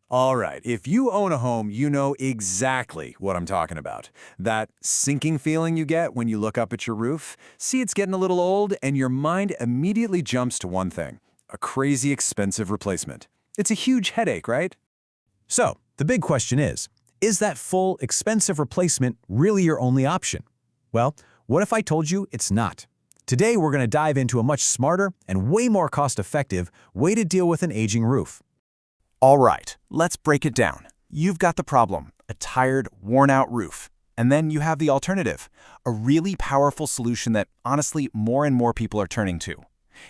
All right, if you own a home, you know exactly what I'm talking about. That sinking feeling you get when you look up at your roof, see it's getting a little old, and your mind immediately jumps to one thing: a crazy expensive replacement. It's a huge headache, right? So, the big question is that full, expensive replacement really your only option? Well, what if I told you it's not? Today, we're going to dive into a much smarter and way more cost-effective way to deal with an aging roof. All right, let's break it down. You've got the problem, a tired, worn-out roof. And then you have the alternative, a really powerful solution that, honestly, more and more people are turning to.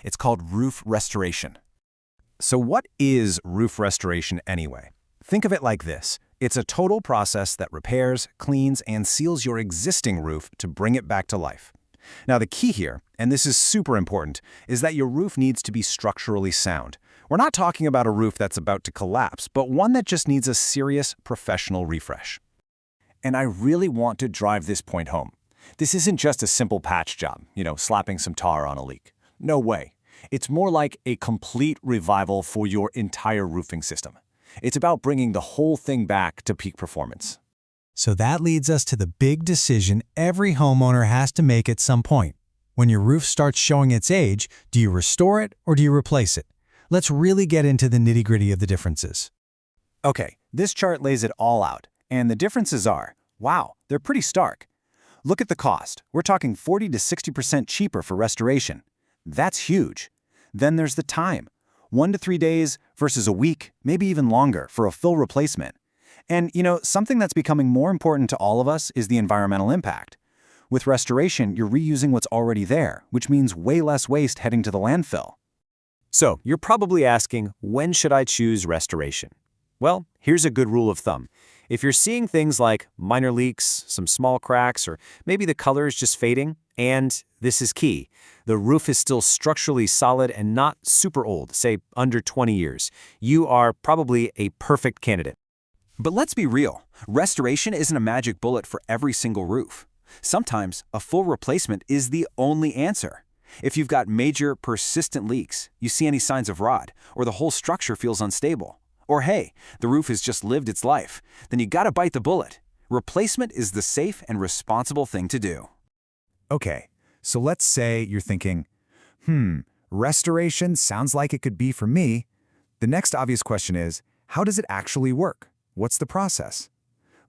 It's called roof restoration. So what is roof restoration anyway? Think of it like this. It's a total process that repairs, cleans, and seals your existing roof to bring it back to life. Now, the key here, and this is super important, is that your roof needs to be structurally sound. We're not talking about a roof that's about to collapse, but one that just needs a serious professional refresh. And I really want to drive this point home. This isn't just a simple patch job, slapping some tar on a leak. No way. It's more like a complete revival for your entire roofing system. It's about bringing the whole thing back to peak performance. So that leads us to the big decision every homeowner has to make at some point. When your roof starts showing its age, do you restore it or do you replace it? Let's really get into the nitty-gritty of the differences. Okay, this chart lays it all out, and the differences are, wow, they're pretty stark. Look at the cost. We're talking 40 to 60% cheaper for restoration. That's huge. Then there's the time. 1 to 3 days versus a week, maybe even longer, for a full replacement. And, something that's becoming more important to all of us is the environmental impact. With restoration, you're reusing what's already there, which means way less waste heading to the landfill. So, you're probably asking, when should I choose restoration? Well, here's a good rule of thumb. If you're seeing things like minor leaks, some small cracks, or maybe the color is just fading, and this is key, the roof is still structurally solid and not super old, say under 20 years, you are probably a perfect candidate. But let's be real, restoration isn't a magic bullet for every single roof. Sometimes a full replacement is the only answer. If you've got major, persistent leaks, you see any signs of rot, or the whole structure feels unstable, or hey, the roof has just lived its life, then you gotta bite the bullet. Replacement is the safe and responsible thing to do. Okay, so let's say you're thinking, restoration sounds like it could be for me. The next obvious question is, how does it actually work? What's the process?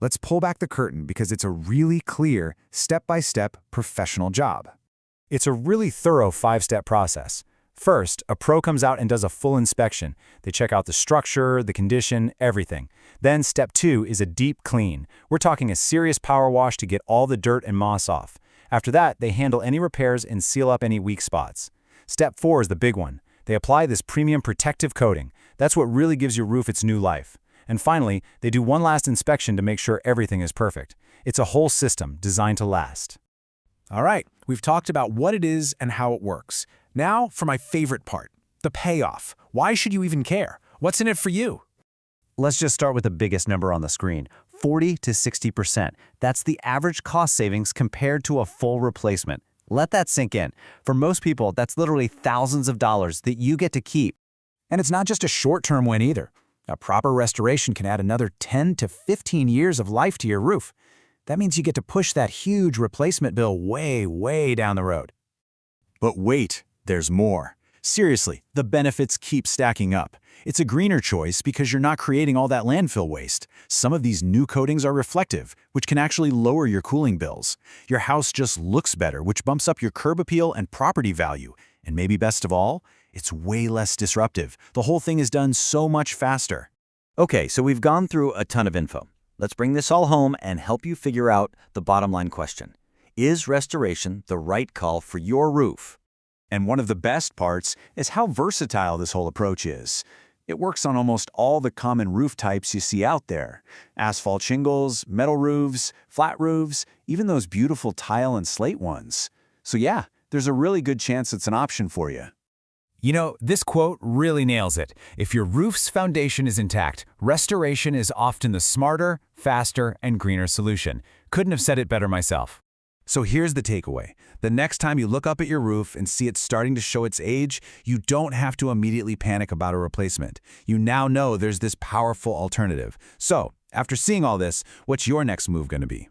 Let's pull back the curtain because it's a really clear, step-by-step professional job. It's a really thorough 5-step process. First, a pro comes out and does a full inspection. They check out the structure, the condition, everything. Then step 2 is a deep clean. We're talking a serious power wash to get all the dirt and moss off. After that, they handle any repairs and seal up any weak spots. Step 4 is the big one. They apply this premium protective coating. That's what really gives your roof its new life. And finally, they do one last inspection to make sure everything is perfect. It's a whole system designed to last. All right, we've talked about what it is and how it works. Now for my favorite part, the payoff. Why should you even care? What's in it for you? Let's just start with the biggest number on the screen, 40 to 60%. That's the average cost savings compared to a full replacement. Let that sink in. For most people, that's literally thousands of dollars that you get to keep. And it's not just a short-term win either. A proper restoration can add another 10 to 15 years of life to your roof. That means you get to push that huge replacement bill way, way down the road. But wait, there's more. Seriously, the benefits keep stacking up. It's a greener choice because you're not creating all that landfill waste. Some of these new coatings are reflective, which can actually lower your cooling bills. Your house just looks better, which bumps up your curb appeal and property value. And maybe best of all, it's way less disruptive. The whole thing is done so much faster. Okay, so we've gone through a ton of info. Let's bring this all home and help you figure out the bottom line question. Is restoration the right call for your roof? And one of the best parts is how versatile this whole approach is. It works on almost all the common roof types you see out there. Asphalt shingles, metal roofs, flat roofs, even those beautiful tile and slate ones. So yeah, there's a really good chance it's an option for you. You know, this quote really nails it. If your roof's foundation is intact, restoration is often the smarter, faster, and greener solution. Couldn't have said it better myself. So here's the takeaway. The next time you look up at your roof and see it starting to show its age, you don't have to immediately panic about a replacement. You now know there's this powerful alternative. So, after seeing all this, what's your next move going to be?